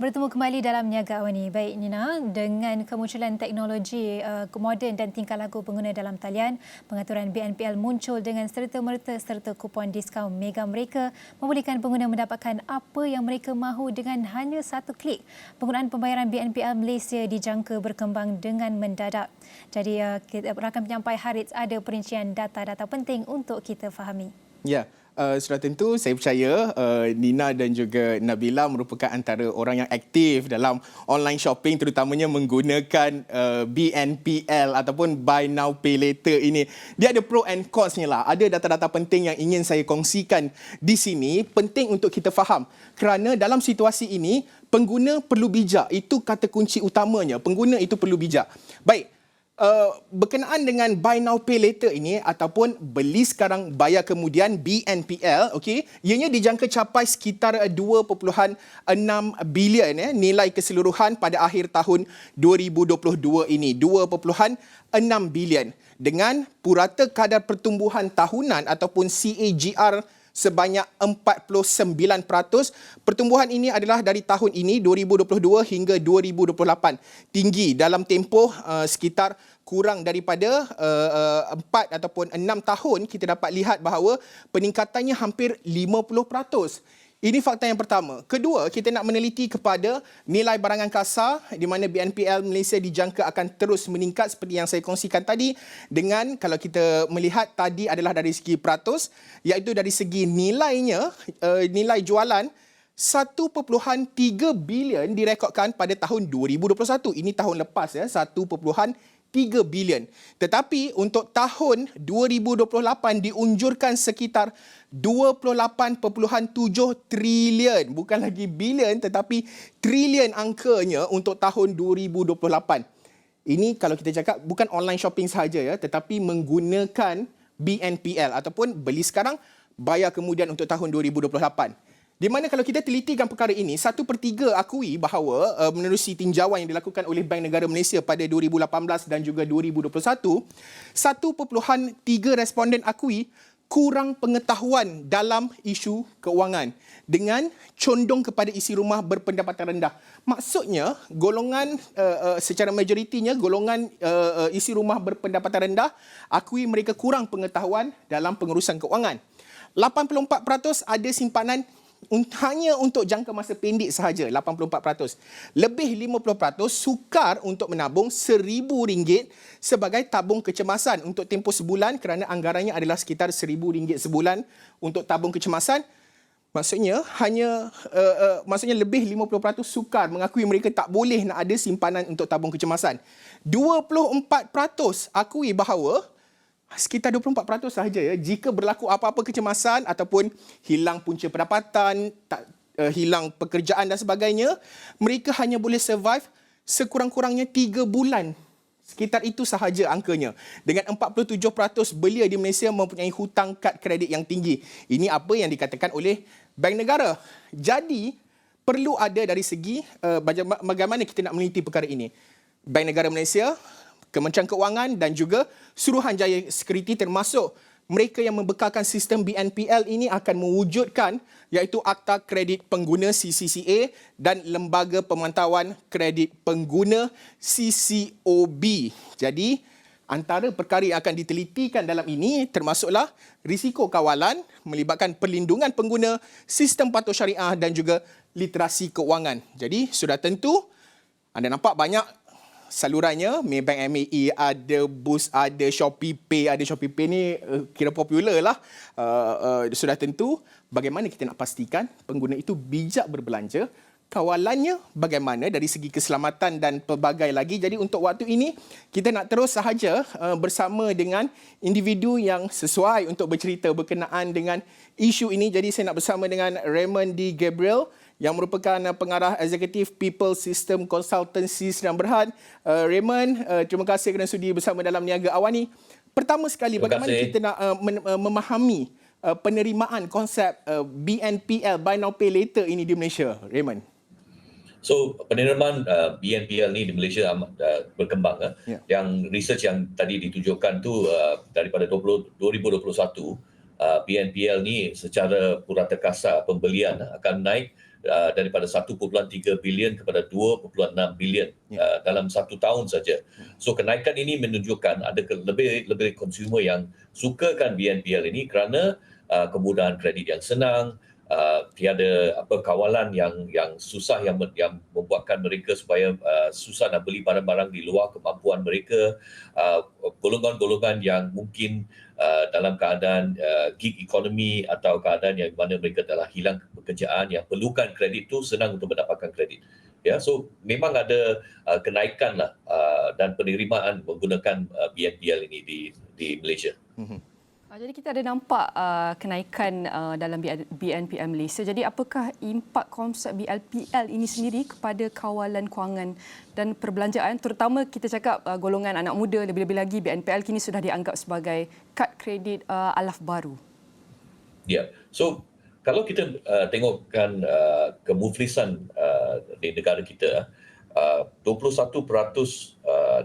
Bertemu kembali dalam Niaga AWANI. Baik Nina, dengan kemunculan teknologi moden dan tingkah laku pengguna dalam talian, pengaturan BNPL muncul dengan serta-merta serta kupon diskaun mega mereka membolehkan pengguna mendapatkan apa yang mereka mahu dengan hanya satu klik. Penggunaan pembayaran BNPL Malaysia dijangka berkembang dengan mendadak. Jadi rakan penyampai Harits ada perincian data-data penting untuk kita fahami. Ya. Sudah tentu saya percaya Nina dan juga Nabilah merupakan antara orang yang aktif dalam online shopping, terutamanya menggunakan BNPL ataupun Buy Now Pay Later ini. Dia ada pro and cons-nya lah. Ada data-data penting yang ingin saya kongsikan di sini. Penting untuk kita faham kerana dalam situasi ini pengguna perlu bijak. Itu kata kunci utamanya. Pengguna itu perlu bijak. Baik. Berkenaan dengan Buy Now Pay Later ini ataupun beli sekarang bayar kemudian BNPL, okey, ianya dijangka capai sekitar 2.6 bilion nilai keseluruhan pada akhir tahun 2022 ini, 2.6 bilion dengan purata kadar pertumbuhan tahunan ataupun CAGR sebanyak 49%. Pertumbuhan ini adalah dari tahun ini 2022 hingga 2028. Tinggi dalam tempoh sekitar kurang daripada 4 ataupun 6 tahun, kita dapat lihat bahawa peningkatannya hampir 50%. Ini fakta yang pertama. Kedua, kita nak meneliti kepada nilai barangan kasar di mana BNPL Malaysia dijangka akan terus meningkat seperti yang saya kongsikan tadi, dengan kalau kita melihat tadi adalah dari segi peratus, iaitu dari segi nilainya, nilai jualan 1.3 bilion direkodkan pada tahun 2021. Ini tahun lepas 1.3 bilion. Tetapi untuk tahun 2028 diunjurkan sekitar 28.7 trilion. Bukan lagi bilion tetapi trilion angkanya untuk tahun 2028. Ini kalau kita cakap bukan online shopping sahaja tetapi menggunakan BNPL ataupun beli sekarang bayar kemudian untuk tahun 2028. Di mana kalau kita telitikan perkara ini, 1/3 akui bahawa menerusi tinjauan yang dilakukan oleh Bank Negara Malaysia pada 2018 dan juga 2021, 1.3 responden akui kurang pengetahuan dalam isu keuangan dengan condong kepada isi rumah berpendapatan rendah. Maksudnya, golongan secara majoritinya, golongan isi rumah berpendapatan rendah akui mereka kurang pengetahuan dalam pengurusan keuangan. 84% ada simpanan hanya untuk jangka masa pendek sahaja, 84%. Lebih 50% sukar untuk menabung RM1,000 sebagai tabung kecemasan untuk tempoh sebulan kerana anggarannya adalah sekitar RM1,000 sebulan untuk tabung kecemasan. Maksudnya maksudnya lebih 50% sukar mengakui mereka tak boleh nak ada simpanan untuk tabung kecemasan. 24% akui bahawa sekitar 24% sahaja jika berlaku apa-apa kecemasan ataupun hilang punca pendapatan, hilang pekerjaan dan sebagainya, mereka hanya boleh survive sekurang-kurangnya 3 bulan. Sekitar itu sahaja angkanya. Dengan 47% belia di Malaysia mempunyai hutang kad kredit yang tinggi. Ini apa yang dikatakan oleh Bank Negara. Jadi, perlu ada dari segi bagaimana kita nak meneliti perkara ini. Bank Negara Malaysia, Kementerian Keuangan dan juga Suruhanjaya Sekuriti termasuk mereka yang membekalkan sistem BNPL ini akan mewujudkan iaitu Akta Kredit Pengguna CCCA dan Lembaga Pemantauan Kredit Pengguna CCOB. Jadi antara perkara yang akan ditelitikan dalam ini termasuklah risiko kawalan melibatkan perlindungan pengguna, sistem patuh syariah dan juga literasi keuangan. Jadi sudah tentu anda nampak banyak salurannya, Maybank MAE ada, Boost ada, Shopee Pay ada. Shopee Pay ni kira popular lah. Sudah tentu bagaimana kita nak pastikan pengguna itu bijak berbelanja, kawalannya bagaimana dari segi keselamatan dan pelbagai lagi. Jadi untuk waktu ini kita nak terus sahaja bersama dengan individu yang sesuai untuk bercerita berkenaan dengan isu ini. Jadi saya nak bersama dengan Raymond D. Gabriel yang merupakan pengarah eksekutif People System Consultancy Sdn Bhd. Raymond, terima kasih kerana sudi bersama dalam Niaga AWANI. Pertama sekali, bagaimana kita nak memahami penerimaan konsep BNPL, Buy Now Pay Later ini di Malaysia, Raymond? So, penerimaan BNPL ni di Malaysia amat berkembang. Yang research yang tadi ditujukan tu daripada 2021, BNPL ni secara purata kasar pembelian akan naik daripada 1.3 bilion kepada 2.6 bilion dalam 1 tahun saja. So kenaikan ini menunjukkan ada lebih consumer yang sukakan BNPL ini kerana kemudahan kredit yang senang, tiada kawalan yang susah yang membuatkan mereka supaya susah nak beli barang-barang di luar kemampuan mereka, golongan-golongan yang mungkin dalam keadaan gig economy atau keadaan yang mana mereka telah hilang pekerjaan yang perlukan kredit tu senang untuk mendapatkan kredit. Ya, so memang ada kenaikan lah dan penerimaan menggunakan BNPL ini di Malaysia. Jadi kita ada nampak kenaikan dalam BNPL Malaysia. Jadi apakah impak konsep BNPL ini sendiri kepada kawalan kewangan dan perbelanjaan, terutama kita cakap golongan anak muda, lebih-lebih lagi BNPL kini sudah dianggap sebagai kad kredit alaf baru. Ya, so kalau kita tengokkan kemuflisan di negara kita, 21%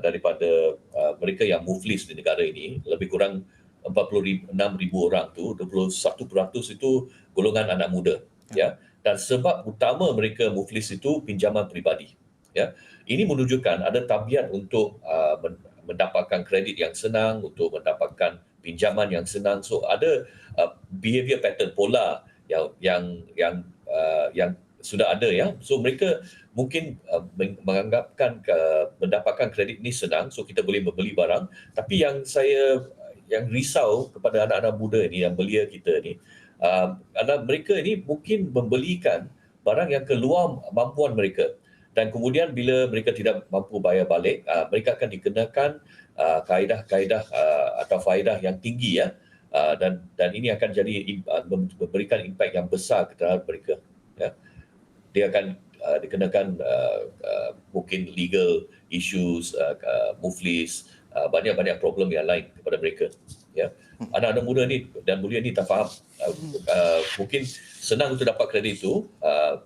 daripada mereka yang muflis di negara ini, lebih kurang 46,000 orang tu, 21% itu golongan anak muda, ya. Dan sebab utama mereka muflis itu pinjaman peribadi, ya. Ini menunjukkan ada tabiat untuk mendapatkan kredit yang senang, untuk mendapatkan pinjaman yang senang. So ada behavior pattern pola yang sudah ada, ya. So mereka mungkin menganggapkan mendapatkan kredit ini senang, so kita boleh membeli barang. Tapi yang risau kepada anak-anak muda ni, yang belia kita ni, mereka ini mungkin membelikan barang yang keluar mampuan mereka. Dan kemudian bila mereka tidak mampu bayar balik, mereka akan dikenakan kaedah-kaedah atau faedah yang tinggi, ya. Dan ini akan jadi memberikan impak yang besar terhadap mereka, ya. Dia akan dikenakan mungkin legal issues, muflis, banyak-banyak problem yang lain kepada mereka, ya. Anak-anak muda ni dan belia ni tak faham. Mungkin senang untuk dapat kredit itu,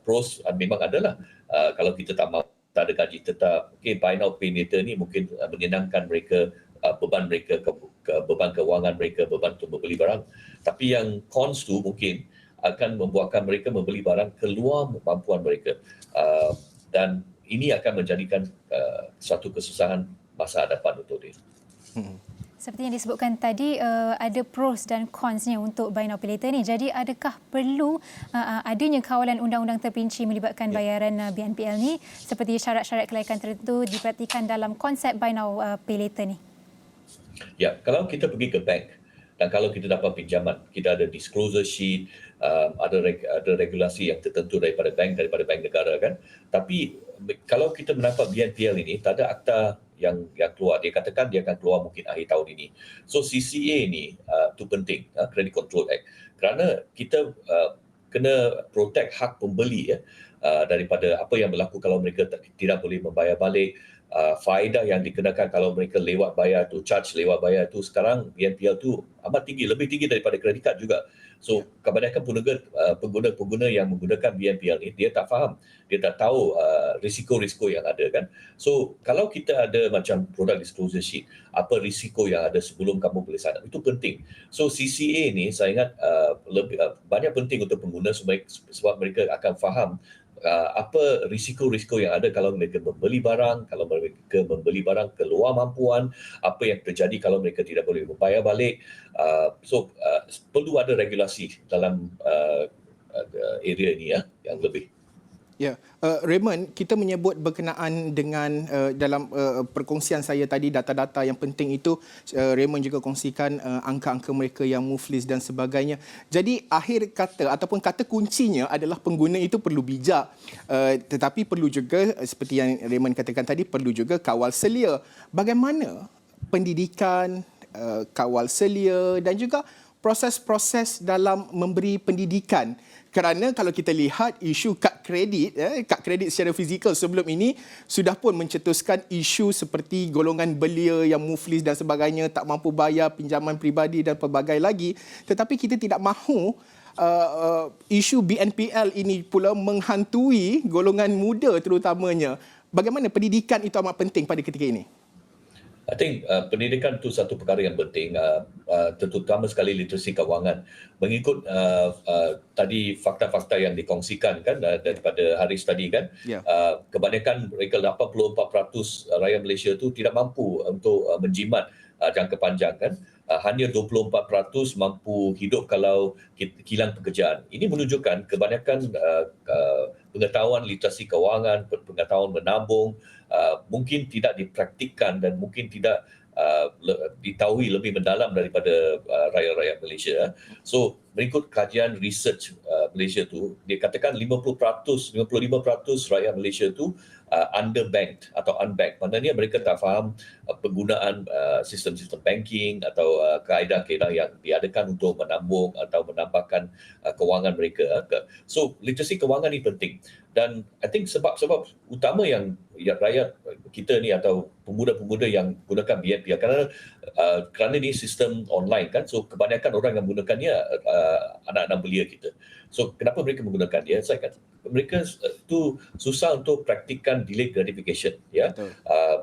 pros memang adalah kalau kita tak ada gaji tetap, okay, buy now pay later ni mungkin menyenangkan mereka, beban mereka, beban kewangan mereka, beban untuk membeli barang. Tapi yang cons tu mungkin akan membuatkan mereka membeli barang keluar kemampuan mereka, dan ini akan menjadikan satu kesusahan masa hadapan untuk dia. Seperti yang disebutkan tadi, ada pros dan consnya untuk buy now pay later ni. Jadi adakah perlu adanya kawalan undang-undang terperinci melibatkan bayaran BNPL ni, seperti syarat-syarat kelayakan tertentu diperhatikan dalam konsep buy now pay later ni? Ya, kalau kita pergi ke bank dan kalau kita dapat pinjaman, kita ada disclosure sheet, ada regulasi yang tertentu daripada bank negara, kan. Tapi kalau kita mendapat BNPL ini, tak ada akta yang keluar. Dia katakan dia akan keluar mungkin akhir tahun ini. So CCA ni tu penting, Credit Control Act, kerana kita kena protect hak pembeli, ya, daripada apa yang berlaku kalau mereka tidak boleh membayar balik. Faedah yang dikenakan kalau mereka lewat bayar tu, charge lewat bayar tu, sekarang BNPL tu amat tinggi, lebih tinggi daripada kredit kad juga. So kebanyakan pengguna yang menggunakan BNPL ni, dia tak faham, dia tak tahu risiko-risiko yang ada, kan. So kalau kita ada macam product disclosure sheet, apa risiko yang ada sebelum kamu boleh sign up, itu penting. So CCA ni saya ingat lebih banyak penting untuk pengguna sebab mereka akan faham apa risiko-risiko yang ada kalau mereka membeli barang, kalau mereka membeli barang keluar mampuan, apa yang terjadi kalau mereka tidak boleh membayar balik. So perlu ada regulasi dalam area ini, ya, yang lebih. Ya, Raymond, kita menyebut berkenaan dengan dalam perkongsian saya tadi, data-data yang penting itu, Raymond juga kongsikan angka-angka mereka yang muflis dan sebagainya. Jadi akhir kata ataupun kata kuncinya adalah pengguna itu perlu bijak, tetapi perlu juga seperti yang Raymond katakan tadi, perlu juga kawal selia. Bagaimana pendidikan, kawal selia dan juga proses-proses dalam memberi pendidikan. Kerana kalau kita lihat isu kad kredit secara fizikal sebelum ini sudah pun mencetuskan isu seperti golongan belia yang muflis dan sebagainya, tak mampu bayar pinjaman peribadi dan pelbagai lagi. Tetapi kita tidak mahu isu BNPL ini pula menghantui golongan muda terutamanya. Bagaimana pendidikan itu amat penting pada ketika ini? I think pendidikan itu satu perkara yang penting, terutama sekali literasi kewangan. Mengikut tadi fakta-fakta yang dikongsikan kan daripada Haris tadi kan, kebanyakan mereka 84% rakyat Malaysia itu tidak mampu untuk menjimat jangka panjang kan. Hanya 24% mampu hidup kalau hilang pekerjaan. Ini menunjukkan kebanyakan pengetahuan literasi kewangan, pengetahuan menabung mungkin tidak dipraktikkan dan mungkin tidak ditahui lebih mendalam daripada rakyat-rakyat Malaysia. So mengikut kajian research Malaysia tu, dia katakan 55% rakyat Malaysia tu underbanked atau unbanked. Maknanya mereka tak faham penggunaan sistem-sistem banking atau kaedah-kaedah yang diadakan untuk menambung atau menambahkan kewangan mereka. So literasi kewangan ini penting. Dan I think sebab utama yang rakyat kita ni atau pemuda-pemuda yang gunakan BNPL kerana ni sistem online kan, so kebanyakan orang yang menggunakannya anak-anak belia kita. So kenapa mereka menggunakan dia? Saya kata mereka tu susah untuk praktikkan delayed gratification, ya,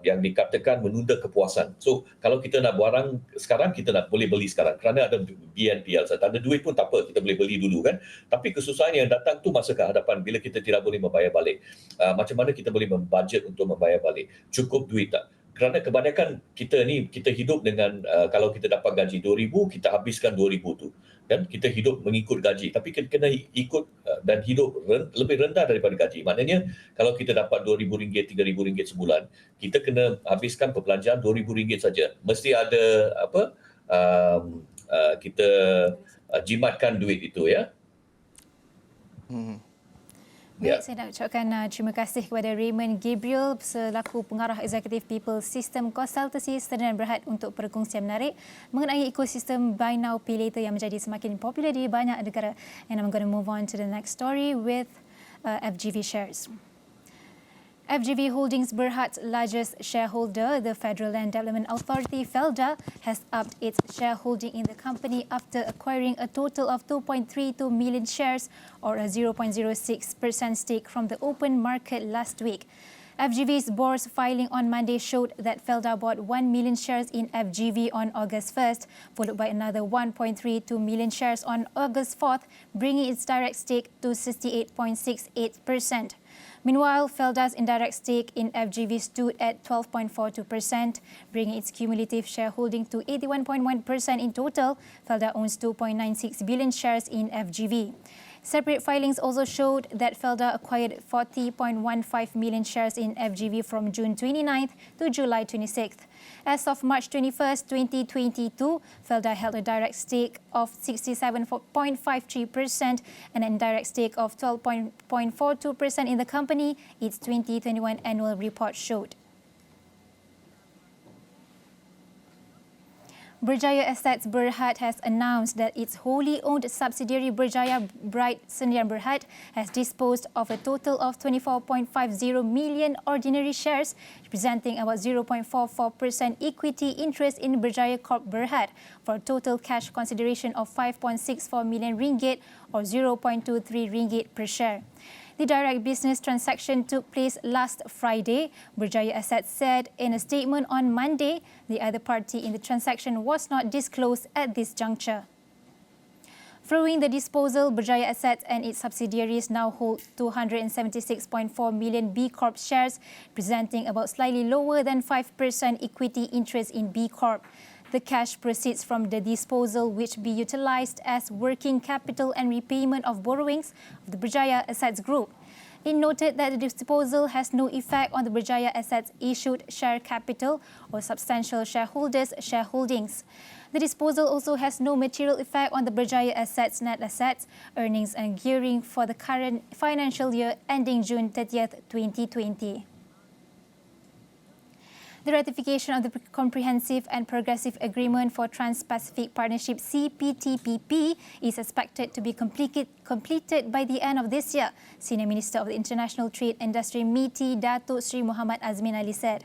yang dikatakan menunda kepuasan. So kalau kita nak barang sekarang, kita nak boleh beli sekarang kerana ada BNPL. Tak ada duit pun tak apa, kita boleh beli dulu kan. Tapi kesusahan yang datang tu masa ke hadapan bila kita tidak boleh membayar balik. Macam mana kita boleh membudget untuk membayar balik? Cukup duit tak? Kerana kebanyakan kita ni, kita hidup dengan kalau kita dapat gaji 2,000, kita habiskan 2,000 tu. Dan kita hidup mengikut gaji. Tapi kita kena ikut dan hidup lebih rendah daripada gaji. Maknanya kalau kita dapat RM2,000, RM3,000 sebulan, kita kena habiskan perbelanjaan RM2,000 saja. Mesti ada kita jimatkan duit itu, ya. Baik, saya nak ucapkan terima kasih kepada Raymond Gabriel selaku pengarah eksekutif People System Consultancy Serta Berhad untuk perkongsian menarik mengenai ekosistem Buy Now Pay Later yang menjadi semakin popular di banyak negara. And I'm going to move on to the next story with FGV shares. FGV Holdings Berhad's largest shareholder, the Federal Land Development Authority, FLDA, has upped its shareholding in the company after acquiring a total of 2.32 million shares or a 0.06% stake from the open market last week. FGV's board's filing on Monday showed that FLDA bought 1 million shares in FGV on August 1st, followed by another 1.32 million shares on August 4th, bringing its direct stake to 68.68%. Meanwhile, FLDA's indirect stake in FGV stood at 12.42%, bringing its cumulative shareholding to 81.1% in total. FLDA owns 2.96 billion shares in FGV. Separate filings also showed that FLDA acquired 40.15 million shares in FGV from June 29th to July 26th. As of March 21st, 2022, FLDA held a direct stake of 67.53% and an indirect stake of 12.42% in the company, its 2021 annual report showed. Berjaya Assets Berhad has announced that its wholly owned subsidiary Berjaya Bright Sdn Berhad has disposed of a total of 24.50 million ordinary shares, representing about 0.44% equity interest in Berjaya Corp Berhad for a total cash consideration of 5.64 million ringgit or 0.23 ringgit per share. The direct business transaction took place last Friday. Berjaya Assets said in a statement on Monday, the other party in the transaction was not disclosed at this juncture. Following the disposal, Berjaya Assets and its subsidiaries now hold 276.4 million B Corp shares, presenting about slightly lower than 5% equity interest in B Corp. The cash proceeds from the disposal, which be utilised as working capital and repayment of borrowings of the Berjaya Assets Group. It noted that the disposal has no effect on the Berjaya Assets issued share capital or substantial shareholders' shareholdings. The disposal also has no material effect on the Berjaya Assets net assets, earnings and gearing for the current financial year ending June 30th, 2020. The ratification of the Comprehensive and Progressive Agreement for Trans-Pacific Partnership CPTPP is expected to be completed by the end of this year, Senior Minister of the International Trade Industry MITI Datuk Sri Muhammad Azmin Ali said.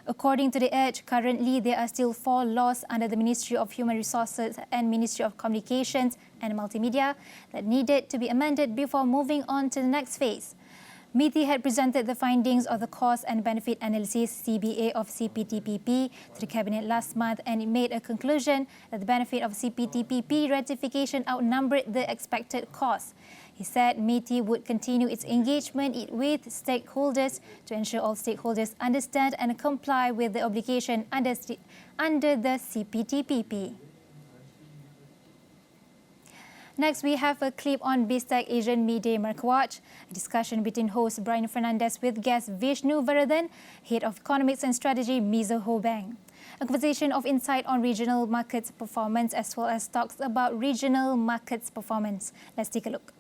According to the Edge, currently there are still 4 laws under the Ministry of Human Resources and Ministry of Communications and Multimedia that needed to be amended before moving on to the next phase. MITI had presented the findings of the Cost and Benefit Analysis (CBA) of CPTPP to the Cabinet last month, and it made a conclusion that the benefit of CPTPP ratification outnumbered the expected cost. He said MITI would continue its engagement with stakeholders to ensure all stakeholders understand and comply with the obligation under the CPTPP. Next, we have a clip on BizTech Asian Mid-Day Market Watch, a discussion between host Brian Fernandez with guest Vishnu Varadhan, Head of Economics and Strategy, Mizuho Bank. A conversation of insight on regional markets performance as well as talks about regional markets performance. Let's take a look.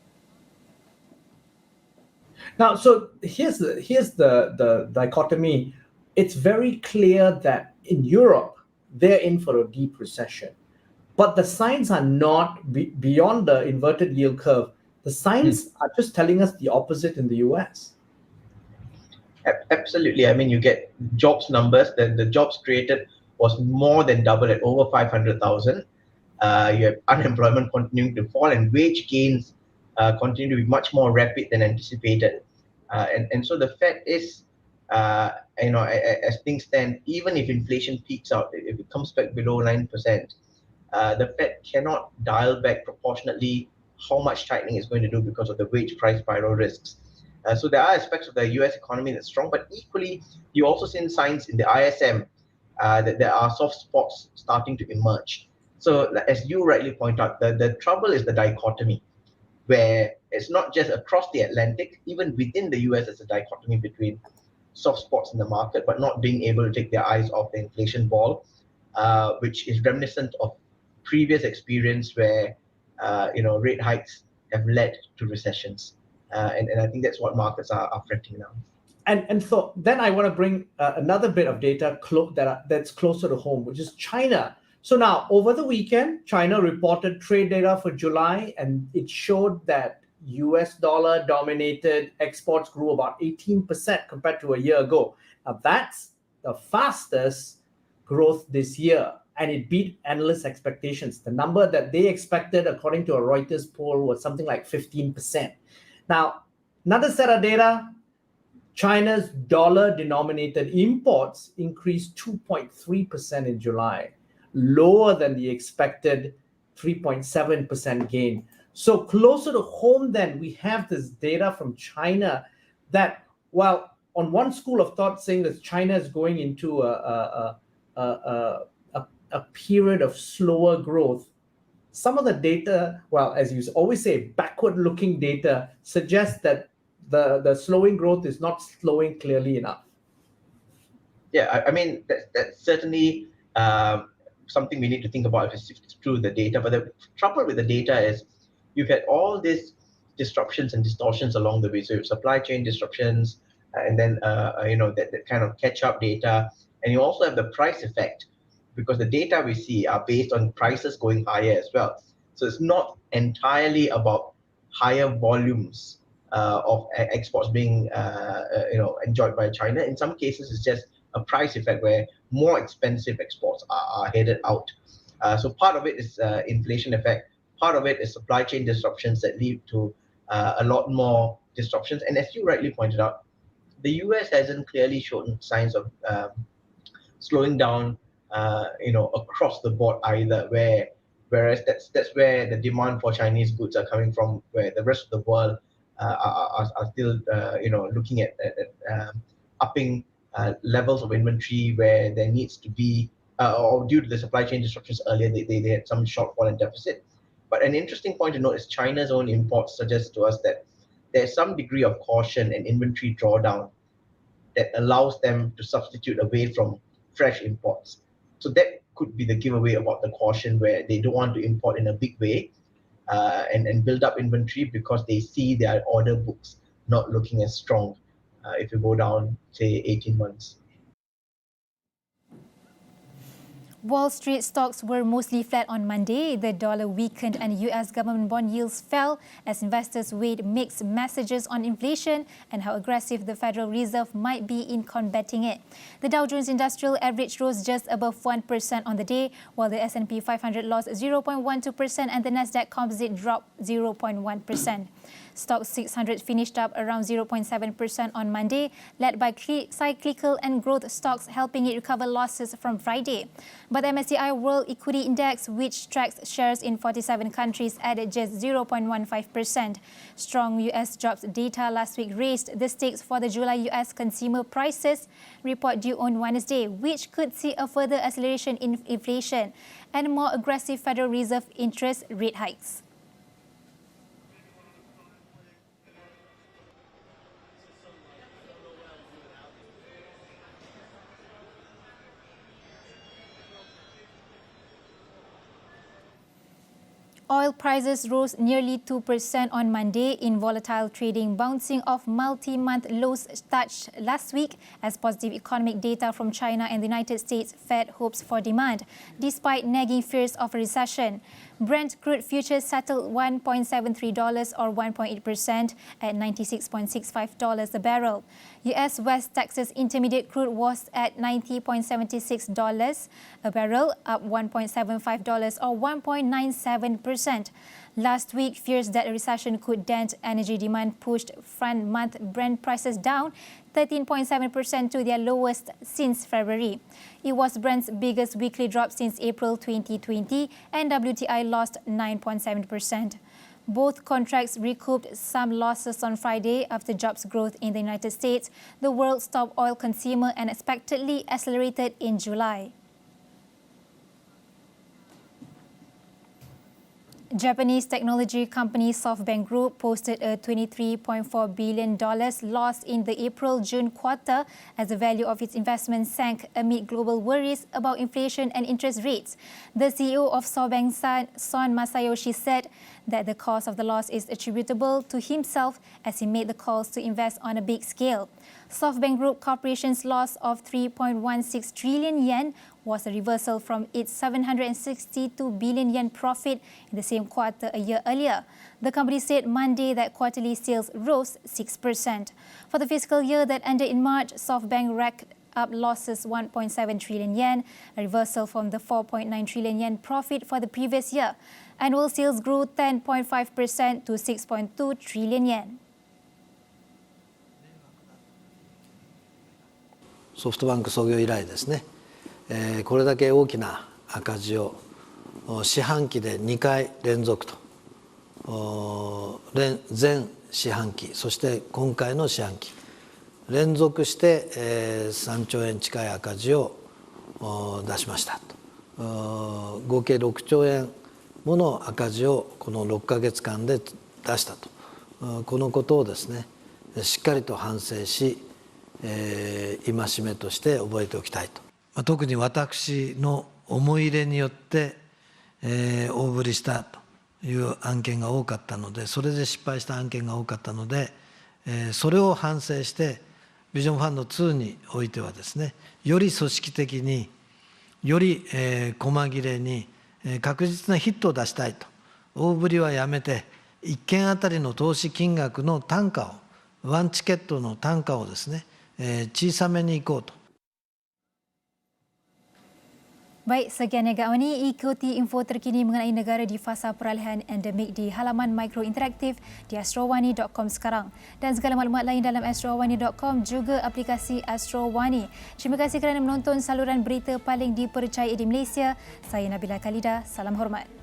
Now, so here's the dichotomy. It's very clear that in Europe, they're in for a deep recession. But the signs are not beyond the inverted yield curve. The signs are just telling us the opposite in the US. Absolutely. I mean, you get jobs numbers. The jobs created was more than double at over 500,000. You have unemployment continuing to fall, and wage gains continue to be much more rapid than anticipated. And so the Fed is, as things stand, even if inflation peaks out, if it comes back below 9%, the Fed cannot dial back proportionately how much tightening it's going to do because of the wage price spiral risks. So there are aspects of the US economy that's strong, but equally, you also see signs in the ISM that there are soft spots starting to emerge. So as you rightly point out, the trouble is the dichotomy, where it's not just across the Atlantic, even within the US, there's a dichotomy between soft spots in the market, but not being able to take their eyes off the inflation ball, which is reminiscent of previous experience where rate hikes have led to recessions, and I think that's what markets are fretting now. And so then I want to bring another bit of data that's closer to home, which is China. So now, over the weekend, China reported trade data for July, and it showed that US dollar-dominated exports grew about 18% compared to a year ago. Now, that's the fastest growth this year, and it beat analysts' expectations. The number that they expected, according to a Reuters poll, was something like 15%. Now, another set of data, China's dollar-denominated imports increased 2.3% in July, lower than the expected 3.7% gain. So closer to home then, we have this data from China that, while on one school of thought saying that China is going into a period of slower growth, some of the data, well, as you always say, backward-looking data suggests that the slowing growth is not slowing clearly enough. Yeah, I mean, that's certainly something we need to think about if it's through the data. But the trouble with the data is you've had all these disruptions and distortions along the way. So you have supply chain disruptions, and then that kind of catch-up data. And you also have the price effect, because the data we see are based on prices going higher as well. So it's not entirely about higher volumes of exports being enjoyed by China. In some cases, it's just a price effect where more expensive exports are headed out. So part of it is inflation effect. Part of it is supply chain disruptions that lead to a lot more disruptions. And as you rightly pointed out, the US hasn't clearly shown signs of slowing down, across the board either. Whereas that's where the demand for Chinese goods are coming from, where the rest of the world are still, looking at upping levels of inventory where there needs to be, or due to the supply chain disruptions earlier, they had some shortfall and deficit. But an interesting point to note is China's own imports suggest to us that there's some degree of caution and inventory drawdown that allows them to substitute away from fresh imports. So that could be the giveaway about the caution, where they don't want to import in a big way and build up inventory because they see their order books not looking as strong if you go down, say, 18 months. Wall Street stocks were mostly flat on Monday. The dollar weakened and US government bond yields fell as investors weighed mixed messages on inflation and how aggressive the Federal Reserve might be in combating it. The Dow Jones Industrial Average rose just above 1% on the day, while the S&P 500 lost 0.12% and the Nasdaq Composite dropped 0.1%. Stock 600 finished up around 0.7% on Monday, led by cyclical and growth stocks helping it recover losses from Friday. But the MSCI World Equity Index, which tracks shares in 47 countries, added just 0.15%. Strong US jobs data last week raised the stakes for the July US consumer prices report due on Wednesday, which could see a further acceleration in inflation and more aggressive Federal Reserve interest rate hikes. Oil prices rose nearly 2% on Monday in volatile trading, bouncing off multi-month lows touched last week as positive economic data from China and the United States fed hopes for demand, despite nagging fears of a recession. Brent crude futures settled $1.73 or 1.8% at $96.65 a barrel. US West Texas Intermediate crude was at $90.76 a barrel, up $1.75 or 1.97%. Last week, fears that a recession could dent energy demand pushed front-month Brent prices down 13.7% to their lowest since February. It was Brent's biggest weekly drop since April 2020, and WTI lost 9.7%. Both contracts recouped some losses on Friday after jobs growth in the United States, the world's top oil consumer, and expectedly accelerated in July. Japanese technology company SoftBank Group posted a $23.4 billion loss in the April-June quarter as the value of its investment sank amid global worries about inflation and interest rates. The CEO of SoftBank, Son Masayoshi, said that the cause of the loss is attributable to himself as he made the calls to invest on a big scale. SoftBank Group Corporation's loss of 3.16 trillion yen was a reversal from its 762 billion yen profit in the same quarter a year earlier. The company said Monday that quarterly sales rose 6%. For the fiscal year that ended in March, SoftBank racked up losses 1.7 trillion yen, a reversal from the 4.9 trillion yen profit for the previous year. Annual sales grew 10.5% to 6.2 trillion yen. ソフトバンク創業以来ですね、これだけ大きな赤字を四半期で2回連続と、前四半期そして今回の四半期連続して3兆円近い赤字を出しましたと。合計6兆円もの赤字をこの6ヶ月間で出したと。このことをですね、しっかりと反省し、戒めとして覚えておきたいと。特に私の思い入れによって大振りしたという案件が多かったので、それで失敗した案件が多かったので、それを反省してビジョンファンド2においてはですね、より組織的により細切れに確実なヒットを出したいと。大振りはやめて1件あたりの投資金額の単価を、ワンチケットの単価をですね、小さめにいこうと。Baik, sekian Niaga AWANI. Ikuti info terkini mengenai negara di fasa peralihan endemik di halaman mikro interaktif di astroawani.com sekarang. Dan segala maklumat lain dalam astroawani.com, juga aplikasi Astro Awani. Terima kasih kerana menonton saluran berita paling dipercayai di Malaysia. Saya Nabilah Khaleeda. Salam hormat.